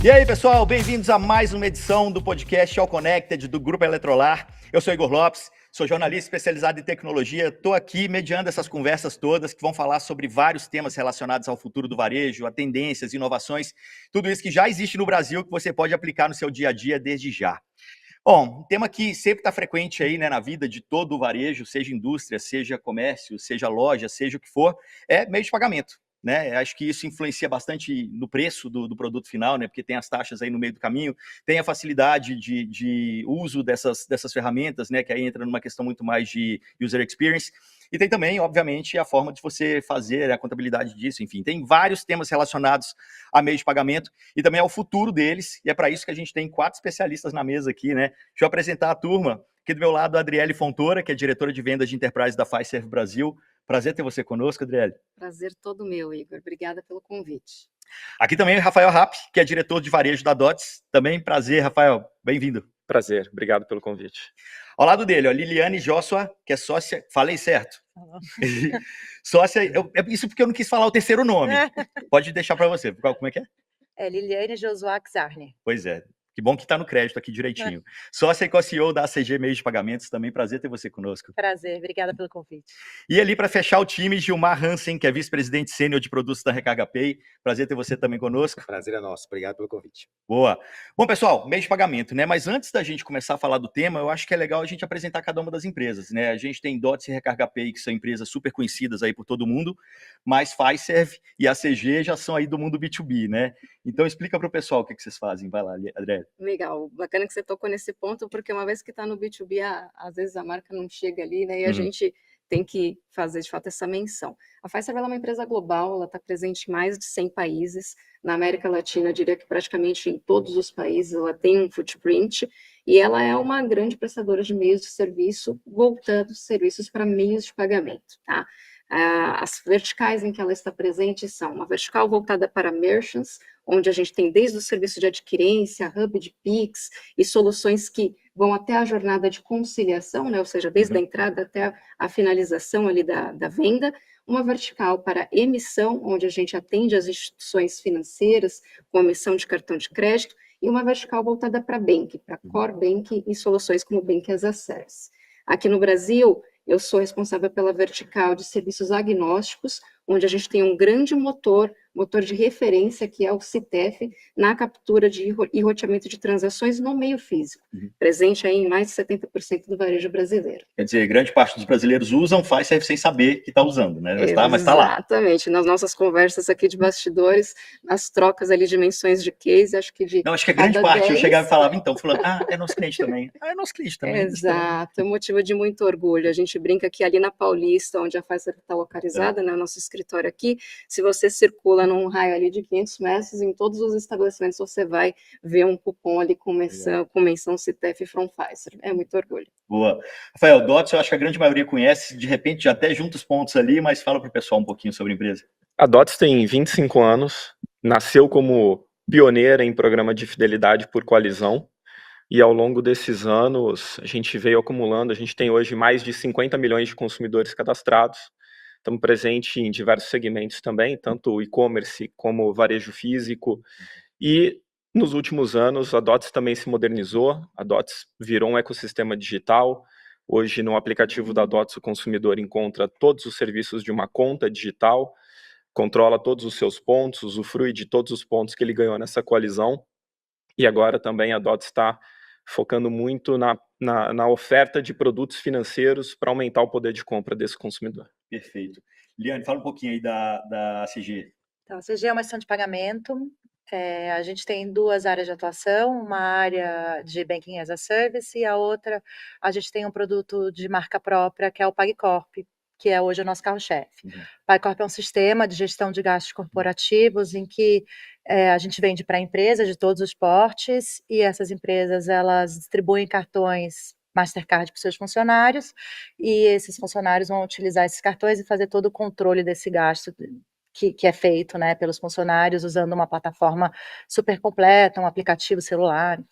E aí, pessoal, bem-vindos a mais uma edição do podcast All Connected do Grupo Eletrolar. Eu sou Igor Lopes, sou jornalista especializado em tecnologia. Estou aqui mediando essas conversas todas que vão falar sobre vários temas relacionados ao futuro do varejo, a tendências, inovações, tudo isso que já existe no Brasil que você pode aplicar no seu dia a dia desde já. Bom, um tema que sempre está frequente aí, né, na vida de todo o varejo, seja indústria, seja comércio, seja loja, seja o que for, é meio de pagamento. Né? Acho que isso influencia bastante no preço do produto final, né? Porque tem as taxas aí no meio do caminho, tem a facilidade de uso dessas ferramentas, né? Que aí entra numa questão muito mais de user experience. E tem também, obviamente, a forma de você fazer a contabilidade disso. Enfim, tem vários temas relacionados a meio de pagamento e também ao futuro deles. E é para isso que a gente tem 4 especialistas na mesa aqui, né? Deixa eu apresentar a turma. Aqui do meu lado, a Adriele Fontoura, que é diretora de vendas de Enterprise da Fiserv Brasil. Prazer ter você conosco, Adriele. Prazer todo meu, Igor. Obrigada pelo convite. Aqui também o Rafael Rapp, que é diretor de varejo da Dots. Também prazer, Rafael. Bem-vindo. Prazer, obrigado pelo convite. Ao lado dele, ó, Liliane Joshua, que é sócia... Falei certo? Sócia... isso porque eu não quis falar o terceiro nome. Pode deixar para você. Como é que é? É Liliane Joshua Czarny. Pois é. Que bom que está no crédito aqui direitinho. Sócia e co-CEO da ACG Meios de Pagamentos, também prazer ter você conosco. Prazer, obrigada pelo convite. E ali para fechar o time, Gilmar Hansen, que é vice-presidente sênior de produtos da Recarga Pay. Prazer ter você também conosco. Prazer é nosso, obrigado pelo convite. Boa. Bom, pessoal, meio de pagamento, né? Mas antes da gente começar a falar do tema, eu acho que é legal a gente apresentar cada uma das empresas, né? A gente tem Dots e Recarga Pay, que são empresas super conhecidas aí por todo mundo, mas Fiserv e ACG já são aí do mundo B2B, né? Então explica para o pessoal o que vocês fazem. Vai lá, Adriele. Legal, bacana que você tocou nesse ponto, porque uma vez que está no B2B, às vezes a marca não chega ali, né? E a gente tem que fazer, de fato, essa menção. A Fiserv é uma empresa global, ela está presente em mais de 100 países. Na América Latina, eu diria que praticamente em todos os países ela tem um footprint, e ela é uma grande prestadora de meios de serviço, voltando serviços para meios de pagamento, tá? As verticais em que ela está presente são uma vertical voltada para merchants, onde a gente tem desde o serviço de adquirência, hub de Pix e soluções que vão até a jornada de conciliação, né? Ou seja, desde a entrada até a finalização ali da venda. Uma vertical para emissão, onde a gente atende as instituições financeiras com emissão de cartão de crédito, e uma vertical voltada para banking, para core banking e soluções como Bank as a Service. Aqui no Brasil, eu sou responsável pela vertical de serviços agnósticos, onde a gente tem um grande motor de referência, que é o CTEF, na captura e roteamento de transações no meio físico, presente aí em mais de 70% do varejo brasileiro. Quer dizer, grande parte dos brasileiros usam Fiserv sem saber que está usando, né? Mas está lá. Exatamente. Nas nossas conversas aqui de bastidores, nas trocas ali de menções de case, acho que Não, acho que a grande parte eu chegava e falava, então, fulano, é nosso cliente também. É nosso cliente também. Exato, é motivo de muito orgulho. A gente brinca que ali na Paulista, onde a Fiserv está localizada, né, nosso escritório aqui, se você circula num raio ali de 500 metros, em todos os estabelecimentos você vai ver um cupom ali com menção CTEF from Fiserv. É muito orgulho. Boa. Rafael, Dots, eu acho que a grande maioria conhece, de repente já até junta os pontos ali, mas fala para o pessoal um pouquinho sobre a empresa. A Dots tem 25 anos, nasceu como pioneira em programa de fidelidade por coalizão, e ao longo desses anos a gente veio acumulando, a gente tem hoje mais de 50 milhões de consumidores cadastrados. Estamos presentes em diversos segmentos também, tanto e-commerce como varejo físico. E nos últimos anos a Dots também se modernizou, a Dots virou um ecossistema digital. Hoje no aplicativo da Dots o consumidor encontra todos os serviços de uma conta digital, controla todos os seus pontos, usufrui de todos os pontos que ele ganhou nessa coalizão. E agora também a Dots está focando muito na oferta de produtos financeiros para aumentar o poder de compra desse consumidor. Perfeito. Liane, fala um pouquinho aí da ACG. Então, a ACG é uma instituição de pagamento. A gente tem 2 áreas de atuação, uma área de Banking as a Service e a outra, a gente tem um produto de marca própria, que é o PagCorp, que é hoje o nosso carro-chefe. PagCorp é um sistema de gestão de gastos corporativos em que a gente vende para empresas de todos os portes e essas empresas elas distribuem cartões Mastercard para os seus funcionários e esses funcionários vão utilizar esses cartões e fazer todo o controle desse gasto que é feito, né, pelos funcionários usando uma plataforma super completa, um aplicativo celular.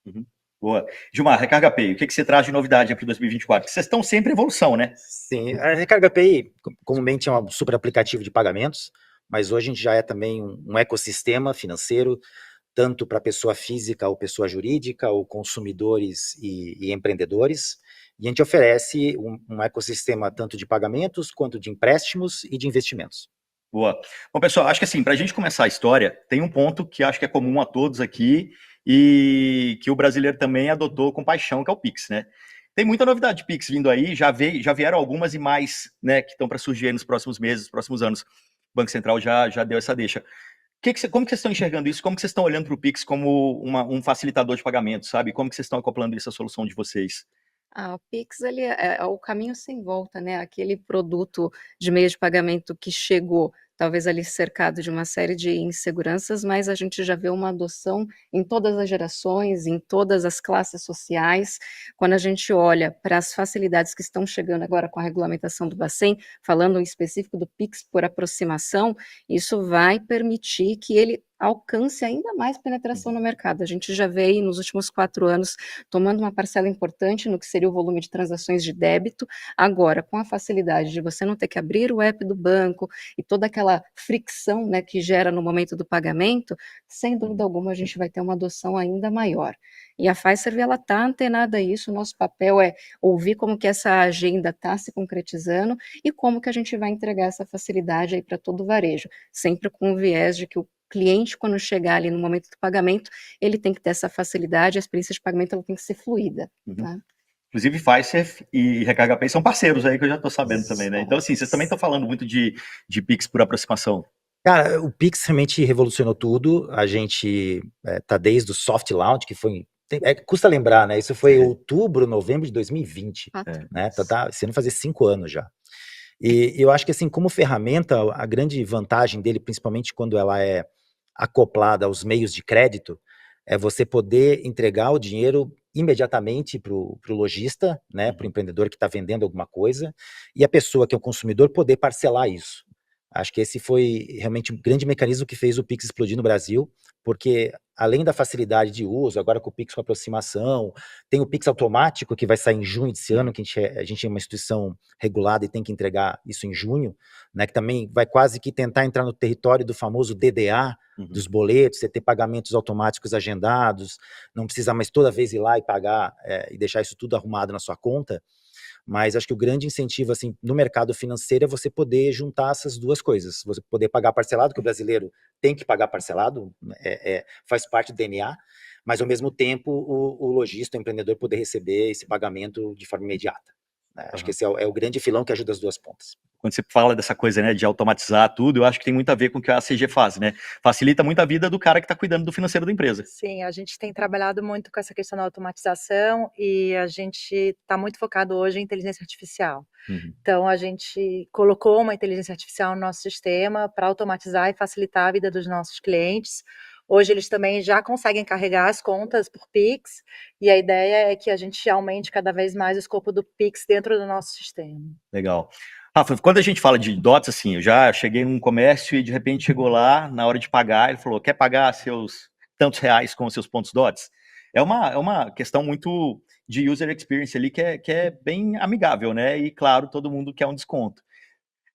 Enfim. Boa. Gilmar, Recarga Pay, o que você traz de novidade para 2024? Porque vocês estão sempre em evolução, né? Sim, a Recarga Pay comumente é um super aplicativo de pagamentos, mas hoje a gente já é também um ecossistema financeiro, tanto para pessoa física ou pessoa jurídica, ou consumidores e empreendedores. E a gente oferece um ecossistema tanto de pagamentos, quanto de empréstimos e de investimentos. Boa. Bom, pessoal, acho que assim, para a gente começar a história, tem um ponto que acho que é comum a todos aqui e que o brasileiro também adotou com paixão, que é o Pix, né? Tem muita novidade de Pix vindo aí, já vieram algumas e mais, né, que estão para surgir aí nos próximos meses, nos próximos anos. O Banco Central já deu essa deixa. Como que vocês estão enxergando isso? Como que vocês estão olhando para o Pix como um facilitador de pagamento, sabe? Como que vocês estão acoplando isso à solução de vocês? O Pix ele é o caminho sem volta, né? Aquele produto de meio de pagamento que chegou, talvez ali cercado de uma série de inseguranças, mas a gente já vê uma adoção em todas as gerações, em todas as classes sociais. Quando a gente olha para as facilidades que estão chegando agora com a regulamentação do Bacen, falando em específico do Pix por aproximação, isso vai permitir que ele alcance ainda mais penetração no mercado. A gente já vê aí nos últimos 4 anos tomando uma parcela importante no que seria o volume de transações de débito, agora com a facilidade de você não ter que abrir o app do banco e toda aquela fricção, né, que gera no momento do pagamento, sem dúvida alguma a gente vai ter uma adoção ainda maior. E a Fiserv, ela está antenada a isso, o nosso papel é ouvir como que essa agenda está se concretizando e como que a gente vai entregar essa facilidade aí para todo o varejo, sempre com o viés de que o cliente, quando chegar ali no momento do pagamento, ele tem que ter essa facilidade, a experiência de pagamento ela tem que ser fluida. Tá? Inclusive, Fiserv e Recarga Pay são parceiros aí, que eu já estou sabendo também, né? Então, assim, vocês também estão falando muito de Pix por aproximação. Cara, o Pix realmente revolucionou tudo. A gente tá desde o soft launch, que foi... custa lembrar, né? Isso foi outubro, novembro de 2020. Né? Esse ano fazer 5 anos já. E eu acho que, assim, como ferramenta, a grande vantagem dele, principalmente quando ela é acoplada aos meios de crédito, é você poder entregar o dinheiro imediatamente para o lojista, né, para o empreendedor que está vendendo alguma coisa, e a pessoa que é o consumidor poder parcelar isso. Acho que esse foi realmente um grande mecanismo que fez o Pix explodir no Brasil, porque além da facilidade de uso, agora com o Pix com aproximação, tem o Pix automático que vai sair em junho desse ano, que a gente é uma instituição regulada e tem que entregar isso em junho, né, que também vai quase que tentar entrar no território do famoso DDA, dos boletos, você ter pagamentos automáticos agendados, não precisa mais toda vez ir lá e pagar e deixar isso tudo arrumado na sua conta. Mas acho que o grande incentivo, assim, no mercado financeiro é você poder juntar essas duas coisas. Você poder pagar parcelado, que o brasileiro tem que pagar parcelado, faz parte do DNA, mas ao mesmo tempo o lojista, o empreendedor poder receber esse pagamento de forma imediata. Acho que esse é o grande filão que ajuda as duas pontas. Quando você fala dessa coisa, né, de automatizar tudo, eu acho que tem muito a ver com o que a ACG faz, né? Facilita muito a vida do cara que está cuidando do financeiro da empresa. Sim, a gente tem trabalhado muito com essa questão da automatização e a gente está muito focado hoje em inteligência artificial. Então, a gente colocou uma inteligência artificial no nosso sistema para automatizar e facilitar a vida dos nossos clientes. Hoje eles também já conseguem carregar as contas por Pix, e a ideia é que a gente aumente cada vez mais o escopo do Pix dentro do nosso sistema. Legal. Rafa, quando a gente fala de DOTS, assim, eu já cheguei num comércio e de repente chegou lá, na hora de pagar, ele falou, quer pagar seus tantos reais com os seus pontos DOTS? É uma questão muito de user experience ali que é bem amigável, né? E claro, todo mundo quer um desconto.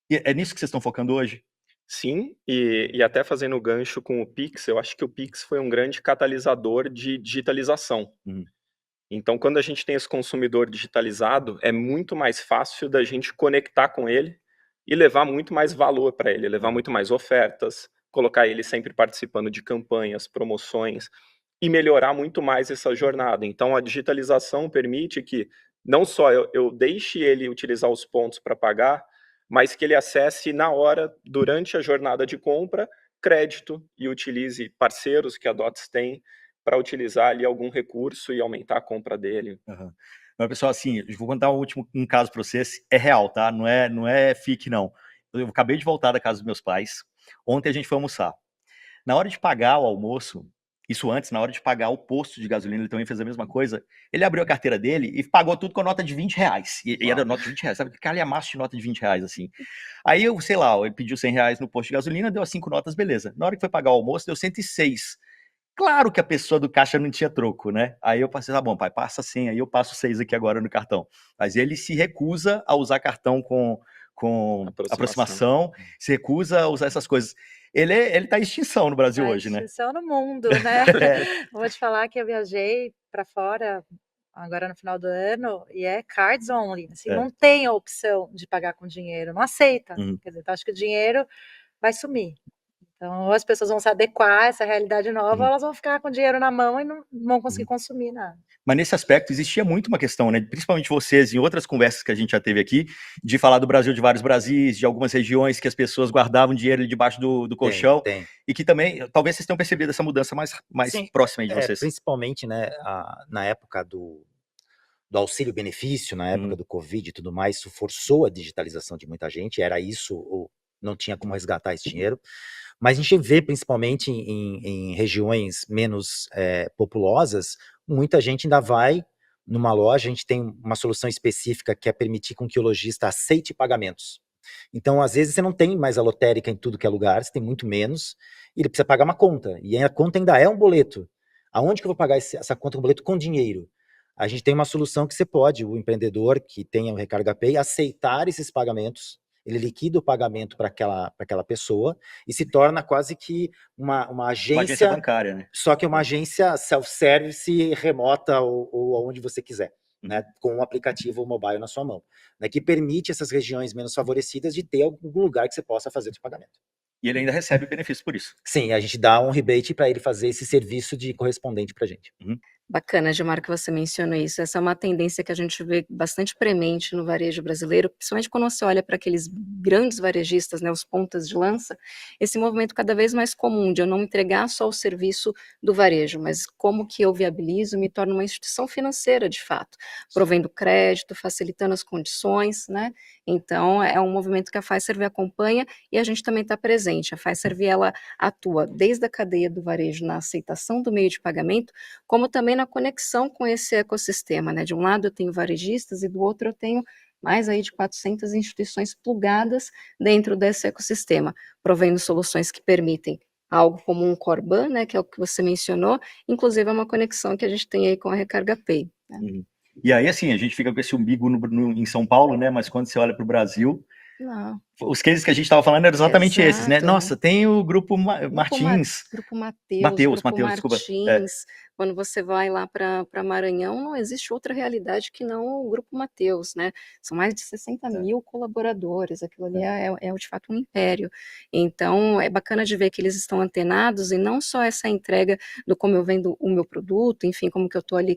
E é nisso que vocês estão focando hoje? Sim, e até fazendo o gancho com o Pix, eu acho que o Pix foi um grande catalisador de digitalização. Então, quando a gente tem esse consumidor digitalizado, é muito mais fácil da gente conectar com ele e levar muito mais valor para ele, levar muito mais ofertas, colocar ele sempre participando de campanhas, promoções e melhorar muito mais essa jornada. Então, a digitalização permite que não só eu deixe ele utilizar os pontos para pagar, mas que ele acesse na hora, durante a jornada de compra, crédito e utilize parceiros que a DOTS tem para utilizar ali algum recurso e aumentar a compra dele. Mas, pessoal, assim, eu vou contar um caso para vocês, é real, tá? Não é fique, não. Eu acabei de voltar da casa dos meus pais, ontem a gente foi almoçar. Na hora de pagar o almoço, isso antes, na hora de pagar o posto de gasolina, ele também fez a mesma coisa, ele abriu a carteira dele e pagou tudo com nota de 20 reais. E era nota de 20 reais, sabe? Que calhamaço de nota de 20 reais, assim. Aí eu, sei lá, ele pediu 100 reais no posto de gasolina, deu as 5 notas, beleza. Na hora que foi pagar o almoço, deu 106. Claro que a pessoa do caixa não tinha troco, né? Aí eu passei, tá bom, pai, passa 100, aí eu passo 6 aqui agora no cartão. Mas ele se recusa a usar cartão com aproximação, se recusa a usar essas coisas. ele tá em extinção no Brasil Tá em hoje, né? extinção no mundo, né? É. Vou te falar que eu viajei para fora agora no final do ano e é cards only, assim, É. não tem a opção de pagar com dinheiro, não aceita. Uhum. Quer dizer, então acho que o dinheiro vai sumir. Então, ou as pessoas vão se adequar a essa realidade nova, ou Uhum. elas vão ficar com o dinheiro na mão e não vão conseguir consumir nada. Mas nesse aspecto existia muito uma questão, né? Principalmente vocês, em outras conversas que a gente já teve aqui, de falar do Brasil de vários Brasis, de algumas regiões que as pessoas guardavam dinheiro ali debaixo do colchão, Tem. e que também, talvez vocês tenham percebido essa mudança mais Sim, próxima aí de vocês. principalmente, né, na época do auxílio-benefício, na época do Covid e tudo mais, isso forçou a digitalização de muita gente, era isso, ou não tinha como resgatar esse dinheiro. Mas a gente vê, principalmente em regiões menos populosas, muita gente ainda vai numa loja, a gente tem uma solução específica que é permitir com que o lojista aceite pagamentos. Então, às vezes, você não tem mais a lotérica em tudo que é lugar, você tem muito menos, e ele precisa pagar uma conta, e a conta ainda é um boleto. Aonde que eu vou pagar essa conta, um boleto com dinheiro? A gente tem uma solução que você pode, o empreendedor que tenha o Recarga Pay, aceitar esses pagamentos, ele liquida o pagamento para aquela pessoa e se torna quase que uma agência bancária, né? Só que uma agência self-service remota ou aonde você quiser, né, com um aplicativo mobile na sua mão, né, que permite essas regiões menos favorecidas de ter algum lugar que você possa fazer o pagamento. E ele ainda recebe benefício por isso. Sim, a gente dá um rebate para ele fazer esse serviço de correspondente para a gente. Bacana, Gilmar, que você mencionou isso. Essa é uma tendência que a gente vê bastante premente no varejo brasileiro, principalmente quando você olha para aqueles grandes varejistas, né, os pontas de lança, esse movimento cada vez mais comum de eu não entregar só o serviço do varejo, mas como que eu viabilizo, me torno uma instituição financeira de fato, provendo crédito, facilitando as condições, né? Então é um movimento que a Fiserv acompanha e a gente também está presente. A Fiserv, ela atua desde a cadeia do varejo na aceitação do meio de pagamento, como também na conexão com esse ecossistema, né? De um lado eu tenho varejistas e do outro eu tenho mais aí de 400 instituições plugadas dentro desse ecossistema, provendo soluções que permitem algo como um Corban, né, que é o que você mencionou, inclusive é uma conexão que a gente tem aí com a Recarga Pay. Né? E aí, assim, a gente fica com esse umbigo em São Paulo, né, mas quando você olha para o Brasil, não. Os cases que a gente estava falando eram exatamente esses, né? Nossa, tem o grupo Martins. Grupo Mateus, desculpa. Quando você vai lá para Maranhão, não existe outra realidade que não o Grupo Mateus, né? São mais de 60 mil colaboradores, aquilo ali é de fato um império. Então, é bacana de ver que eles estão antenados e não só essa entrega do como eu vendo o meu produto, enfim, como que eu estou ali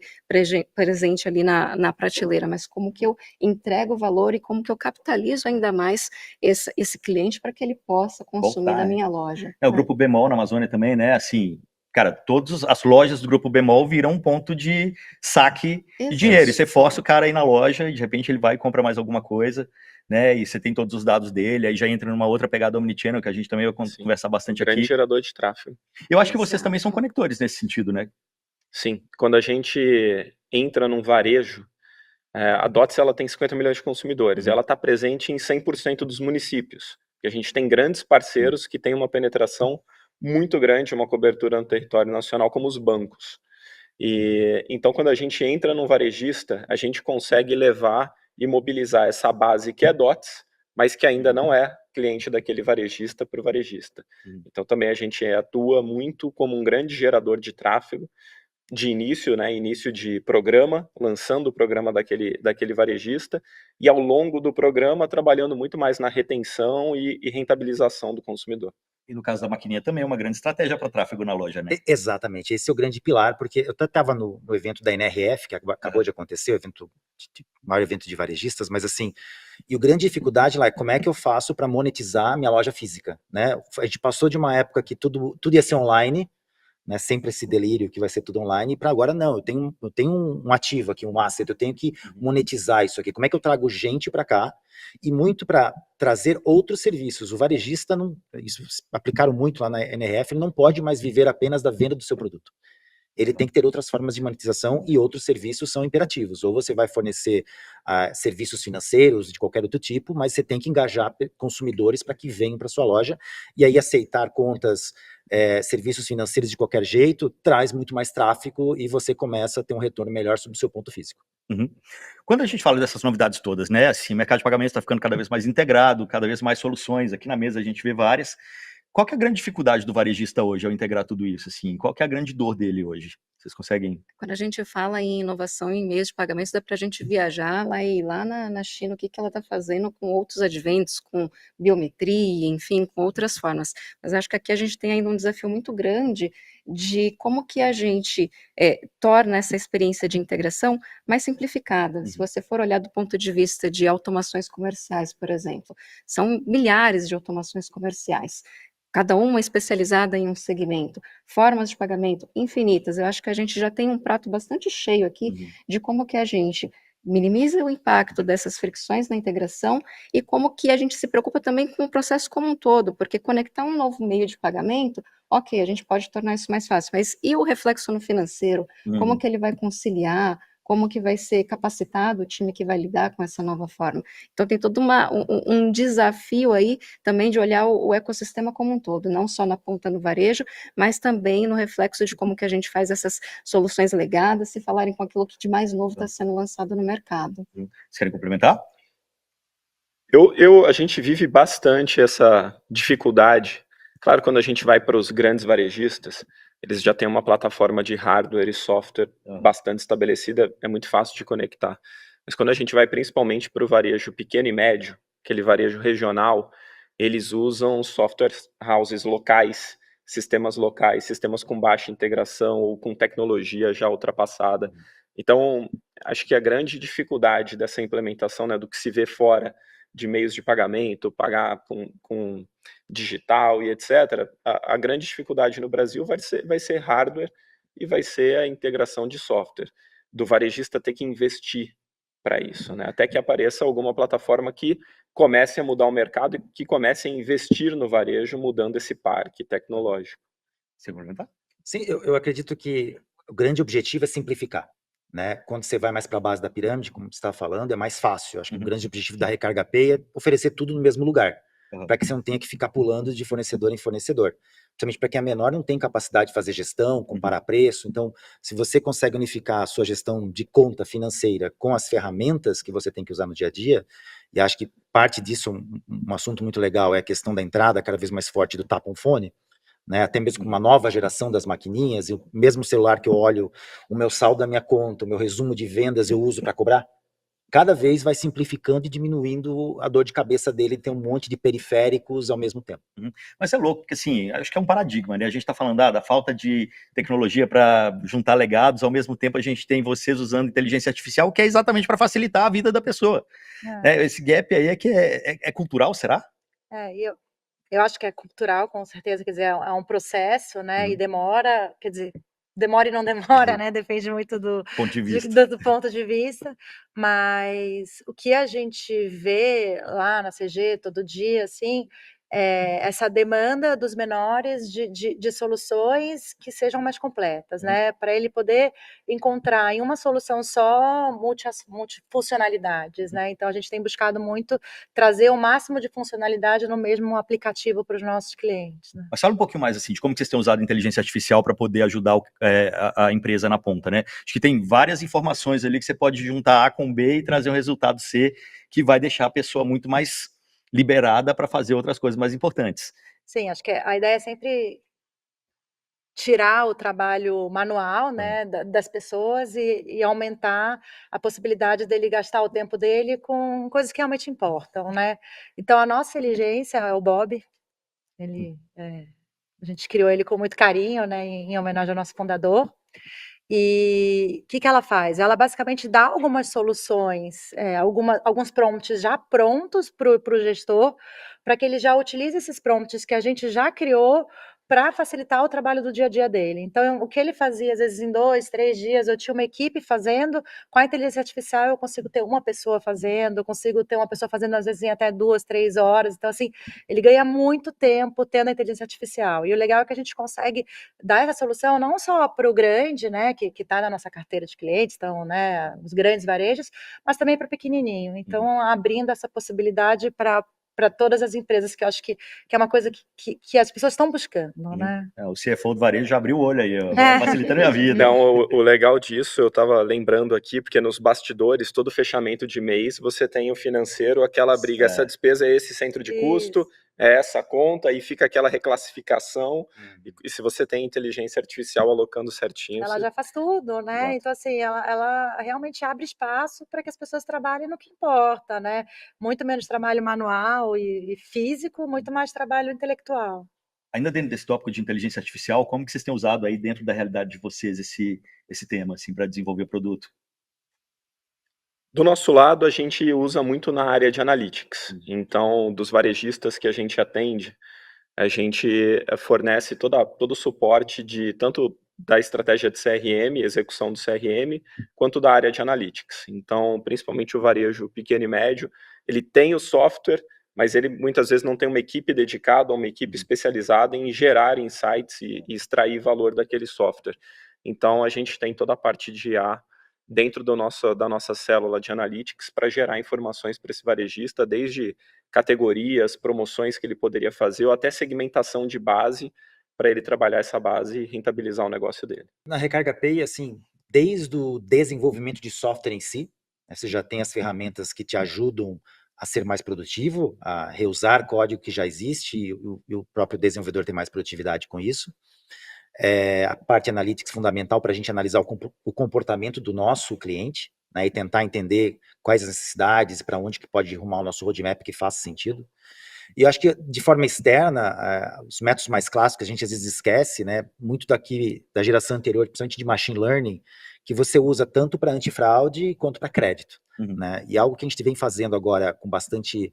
presente ali na prateleira, mas como que eu entrego valor e como que eu capitalizo ainda mais esse cliente para que ele possa consumir da minha loja. O Grupo Bemol na Amazônia também, né? Assim, cara, todas as lojas do Grupo Bemol viram um ponto de saque de dinheiro. E você força o cara aí na loja e de repente ele vai e compra mais alguma coisa, né? E você tem todos os dados dele, aí já entra numa outra pegada omnichannel que a gente também vai conversar bastante aqui. Grande gerador de tráfego. Eu acho que vocês também são conectores nesse sentido, né? Sim, quando a gente entra num varejo, a Dots ela tem 50 milhões de consumidores, ela está presente em 100% dos municípios, e a gente tem grandes parceiros que têm uma penetração muito grande, uma cobertura no território nacional, como os bancos. E então, quando a gente entra num varejista, a gente consegue levar e mobilizar essa base que é Dots, mas que ainda não é cliente daquele varejista para o varejista. Então, também a gente atua muito como um grande gerador de tráfego, de início, né, início de programa, lançando o programa daquele varejista, e ao longo do programa trabalhando muito mais na retenção e rentabilização do consumidor. E no caso da maquininha também é uma grande estratégia para tráfego na loja, né? Exatamente, esse é o grande pilar, porque eu estava no evento da NRF, que acabou de acontecer, o maior evento de varejistas, mas assim, e a grande dificuldade lá é como é que eu faço para monetizar a minha loja física, né? A gente passou de uma época que tudo ia ser online, né, sempre esse delírio que vai ser tudo online, e para agora não, eu tenho um ativo aqui, um asset, eu tenho que monetizar isso aqui, como é que eu trago gente para cá, e muito para trazer outros serviços, o varejista, isso aplicaram muito lá na NRF, ele não pode mais viver apenas da venda do seu produto, ele tem que ter outras formas de monetização e outros serviços são imperativos, ou você vai fornecer serviços financeiros de qualquer outro tipo, mas você tem que engajar consumidores para que venham para sua loja, e aí aceitar contas, serviços financeiros de qualquer jeito, traz muito mais tráfego e você começa a ter um retorno melhor sobre o seu ponto físico. Quando a gente fala dessas novidades todas, né, assim, o mercado de pagamentos está ficando cada vez mais integrado, cada vez mais soluções, aqui na mesa a gente vê várias. Qual que é a grande dificuldade do varejista hoje ao integrar tudo isso? Assim? Qual que é a grande dor dele hoje? Vocês conseguem... Quando a gente fala em inovação em meios de pagamentos, dá para a gente viajar lá na China, o que ela está fazendo com outros adventos, com biometria, enfim, com outras formas. Mas acho que aqui a gente tem ainda um desafio muito grande de como que a gente torna essa experiência de integração mais simplificada. Se você for olhar do ponto de vista de automações comerciais, por exemplo, são milhares de automações comerciais, cada uma especializada em um segmento, formas de pagamento infinitas. Eu acho que a gente já tem um prato bastante cheio aqui de como que a gente minimiza o impacto dessas fricções na integração e como que a gente se preocupa também com o processo como um todo, porque conectar um novo meio de pagamento, ok, a gente pode tornar isso mais fácil, mas e o reflexo no financeiro? Como que ele vai conciliar? Como que vai ser capacitado o time que vai lidar com essa nova forma? Então tem todo um desafio aí também de olhar o ecossistema como um todo, não só na ponta no varejo, mas também no reflexo de como que a gente faz essas soluções legadas se falarem com aquilo que de mais novo está sendo lançado no mercado. Vocês querem complementar? A gente vive bastante essa dificuldade. Claro, quando a gente vai para os grandes varejistas, eles já têm uma plataforma de hardware e software bastante estabelecida, é muito fácil de conectar. Mas quando a gente vai principalmente para o varejo pequeno e médio, aquele varejo regional, eles usam software houses locais, sistemas com baixa integração ou com tecnologia já ultrapassada. Então, acho que a grande dificuldade dessa implementação, né, do que se vê fora de meios de pagamento, pagar com digital e etc., a grande dificuldade no Brasil vai ser hardware e vai ser a integração de software, do varejista ter que investir para isso, né? Até que apareça alguma plataforma que comece a mudar o mercado e que comece a investir no varejo, mudando esse parque tecnológico. Você vai comentar? Sim, eu acredito que o grande objetivo é simplificar, né? Quando você vai mais para a base da pirâmide, como você estava falando, é mais fácil. Eu acho que o grande objetivo da Recarga Pay é oferecer tudo no mesmo lugar, para que você não tenha que ficar pulando de fornecedor em fornecedor. Principalmente para quem é menor, não tem capacidade de fazer gestão, comparar preço. Então, se você consegue unificar a sua gestão de conta financeira com as ferramentas que você tem que usar no dia a dia, e acho que parte disso, um assunto muito legal é a questão da entrada cada vez mais forte do Tap on Phone, né, até mesmo com uma nova geração das maquininhas, e o mesmo celular que eu olho o meu saldo da minha conta, o meu resumo de vendas eu uso para cobrar, cada vez vai simplificando e diminuindo a dor de cabeça dele, ter um monte de periféricos ao mesmo tempo. Mas é louco, porque assim, acho que é um paradigma, né? A gente está falando da falta de tecnologia para juntar legados, ao mesmo tempo a gente tem vocês usando inteligência artificial, que é exatamente para facilitar a vida da pessoa. Esse gap aí é cultural, será? Eu acho que é cultural, com certeza, quer dizer, é um processo, né, e demora, quer dizer, demora e não demora, né, depende muito do ponto de vista. do ponto de vista, mas o que a gente vê lá na CG todo dia, assim, essa demanda dos menores de soluções que sejam mais completas, né, para ele poder encontrar em uma solução só multifuncionalidades, né, então a gente tem buscado muito trazer o máximo de funcionalidade no mesmo aplicativo para os nossos clientes, né. Mas fala um pouquinho mais assim, de como que vocês têm usado a inteligência artificial para poder ajudar a empresa na ponta, né? Acho que tem várias informações ali que você pode juntar A com B e trazer um resultado C que vai deixar a pessoa muito mais liberada para fazer outras coisas mais importantes. Sim, acho que a ideia é sempre tirar o trabalho manual, né, das pessoas e aumentar a possibilidade dele gastar o tempo dele com coisas que realmente importam, né. Então a nossa inteligência é o Bob, ele, a gente criou ele com muito carinho, né, em homenagem ao nosso fundador. E o que ela faz? Ela basicamente dá algumas soluções, alguns prompts já prontos para o gestor, para que ele já utilize esses prompts que a gente já criou para facilitar o trabalho do dia a dia dele. Então, o que ele fazia, às vezes, em 2, 3 dias, eu tinha uma equipe fazendo, com a inteligência artificial eu consigo ter uma pessoa fazendo, eu consigo ter uma pessoa fazendo, às vezes, em até 2, 3 horas. Então, assim, ele ganha muito tempo tendo a inteligência artificial. E o legal é que a gente consegue dar essa solução não só para o grande, né, que está na nossa carteira de clientes, então, né, os grandes varejos, mas também para o pequenininho. Então, abrindo essa possibilidade para todas as empresas, que eu acho que é uma coisa que as pessoas estão buscando, né? O CFO do varejo já abriu o olho aí, facilitando a vida. Não, o legal disso, eu estava lembrando aqui, porque nos bastidores, todo fechamento de mês, você tem o financeiro, aquela briga, essa despesa é esse centro de custo, é essa conta, e fica aquela reclassificação, e se você tem inteligência artificial alocando certinho... Ela já faz tudo, né? Exato. Então, assim, ela realmente abre espaço para que as pessoas trabalhem no que importa, né? Muito menos trabalho manual e físico, muito mais trabalho intelectual. Ainda dentro desse tópico de inteligência artificial, como que vocês têm usado aí dentro da realidade de vocês esse tema, assim, para desenvolver o produto? Do nosso lado, a gente usa muito na área de analytics. Então, dos varejistas que a gente atende, a gente fornece todo o suporte de tanto da estratégia de CRM, execução do CRM, quanto da área de analytics. Então, principalmente o varejo pequeno e médio, ele tem o software, mas ele muitas vezes não tem uma equipe dedicada, uma equipe especializada em gerar insights e extrair valor daquele software. Então, a gente tem toda a parte de IA dentro da nossa célula de analytics para gerar informações para esse varejista, desde categorias, promoções que ele poderia fazer, ou até segmentação de base, para ele trabalhar essa base e rentabilizar o negócio dele. Na Recarga Pay, assim, desde o desenvolvimento de software em si, você já tem as ferramentas que te ajudam a ser mais produtivo, a reusar código que já existe, e o próprio desenvolvedor tem mais produtividade com isso. A parte analytics fundamental para a gente analisar o comportamento do nosso cliente, né, e tentar entender quais as necessidades e para onde que pode arrumar o nosso roadmap que faça sentido. E eu acho que, de forma externa, os métodos mais clássicos, a gente às vezes esquece, né, muito da geração anterior, principalmente de machine learning, que você usa tanto para antifraude quanto para crédito. Né? E algo que a gente vem fazendo agora com bastante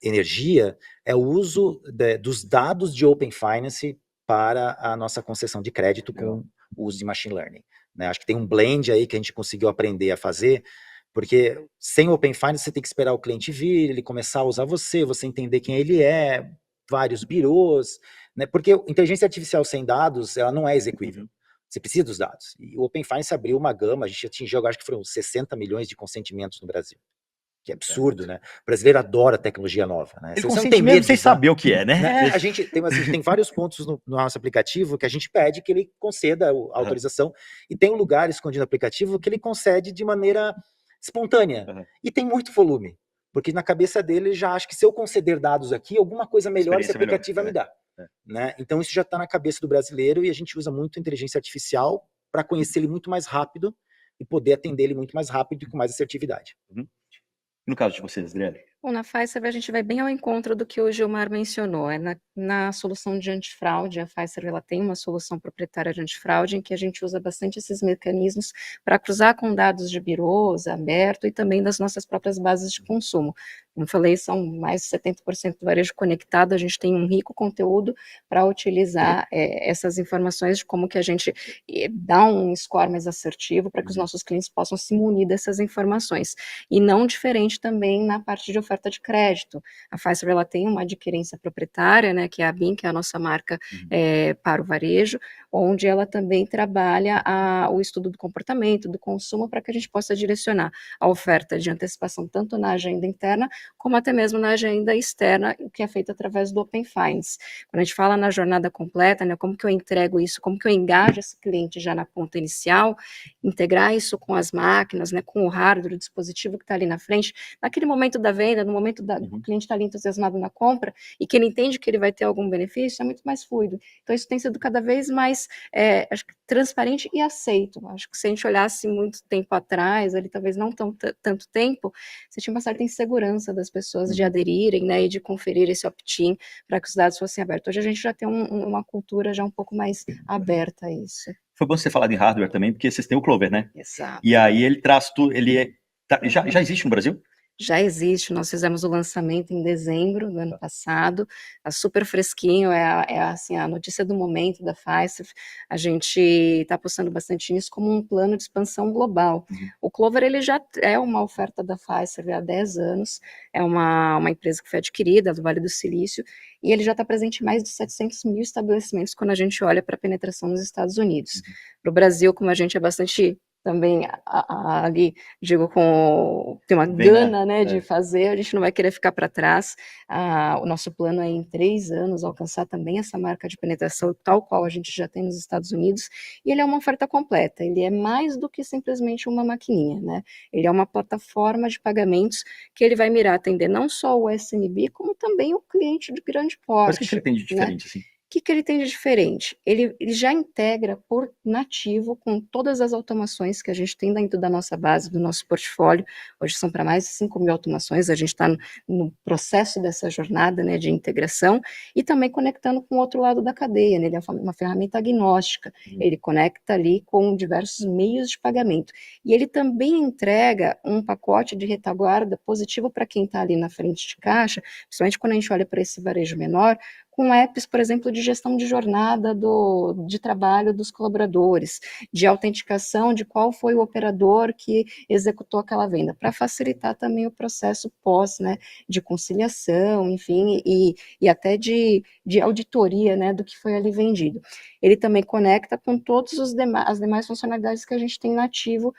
energia é o uso dos dados de Open Finance para a nossa concessão de crédito com o uso de machine learning. Né? Acho que tem um blend aí que a gente conseguiu aprender a fazer, porque sem o Open Finance você tem que esperar o cliente vir, ele começar a usar você entender quem ele é, vários birôs, né? Porque inteligência artificial sem dados, ela não é execuível. Você precisa dos dados. E o Open Finance abriu uma gama, a gente atingiu, acho que foram 60 milhões de consentimentos no Brasil. Que é absurdo, né? O brasileiro adora tecnologia nova, né? Ele consente mesmo sem saber o que é, né? A gente tem vários pontos no nosso aplicativo que a gente pede que ele conceda a autorização, e tem um lugar escondido no aplicativo que ele concede de maneira espontânea, e tem muito volume, porque na cabeça dele ele já acha que se eu conceder dados aqui, alguma coisa melhor esse aplicativo vai me dar. Né? Então isso já está na cabeça do brasileiro, e a gente usa muito inteligência artificial para conhecer ele muito mais rápido e poder atender ele muito mais rápido e com mais assertividade. No caso de vocês, Adriane? Bom, na Fiserv a gente vai bem ao encontro do que o Gilmar mencionou. Na solução de antifraude, a Fiserv ela tem uma solução proprietária de antifraude em que a gente usa bastante esses mecanismos para cruzar com dados de birôs, aberto, e também das nossas próprias bases de consumo. Como falei, são mais de 70% do varejo conectado, a gente tem um rico conteúdo para utilizar essas informações de como que a gente dá um score mais assertivo para que os nossos clientes possam se munir dessas informações. E não diferente também na parte de oferta de crédito. A Fiserv ela tem uma adquirência proprietária, né, que é a BIM, que é a nossa marca para o varejo, onde ela também trabalha o estudo do comportamento, do consumo, para que a gente possa direcionar a oferta de antecipação tanto na agenda interna, como até mesmo na agenda externa, que é feita através do Open Finance. Quando a gente fala na jornada completa, né, como que eu entrego isso, como que eu engajo esse cliente já na ponta inicial, integrar isso com as máquinas, né, com o hardware, o dispositivo que está ali na frente, naquele momento da venda, no momento o cliente está ali entusiasmado na compra, e que ele entende que ele vai ter algum benefício, é muito mais fluido. Então isso tem sido cada vez mais acho que transparente e aceito. Acho que se a gente olhasse muito tempo atrás, ali talvez não tanto tempo, você tinha uma certa insegurança das pessoas de aderirem, né, e de conferir esse opt-in para que os dados fossem abertos. Hoje a gente já tem uma cultura já um pouco mais aberta a isso. Foi bom você falar de hardware também, porque vocês têm o Clover, né? Exato. E aí ele traz tudo, já existe no Brasil? Já existe, nós fizemos o lançamento em dezembro do ano passado, está super fresquinho, assim, a notícia do momento da Fiserv. A gente está apostando bastante nisso como um plano de expansão global. O Clover ele já é uma oferta da Fiserv há 10 anos, é uma empresa que foi adquirida do Vale do Silício, e ele já está presente em mais de 700 mil estabelecimentos quando a gente olha para a penetração nos Estados Unidos. Para o Brasil, como a gente é bastante também ali, digo, tem uma gana, né, de fazer, a gente não vai querer ficar para trás. O nosso plano é em 3 anos alcançar também essa marca de penetração, tal qual a gente já tem nos Estados Unidos, e ele é uma oferta completa, ele é mais do que simplesmente uma maquininha, né? Ele é uma plataforma de pagamentos que ele vai mirar atender não só o SMB, como também o cliente de grande porte. Mas o que ele tem de diferente, assim? O que ele tem de diferente? Ele já integra por nativo com todas as automações que a gente tem dentro da nossa base, do nosso portfólio. Hoje são para mais de 5.000 automações, a gente está no processo dessa jornada, né, de integração, e também conectando com o outro lado da cadeia, né? Ele é uma ferramenta agnóstica, ele conecta ali com diversos meios de pagamento. E ele também entrega um pacote de retaguarda positivo para quem está ali na frente de caixa, principalmente quando a gente olha para esse varejo menor, com apps, por exemplo, de gestão de jornada de trabalho dos colaboradores, de autenticação de qual foi o operador que executou aquela venda, para facilitar também o processo pós, né, de conciliação, enfim, e até de auditoria, né, do que foi ali vendido. Ele também conecta com todas as demais funcionalidades que a gente tem nativo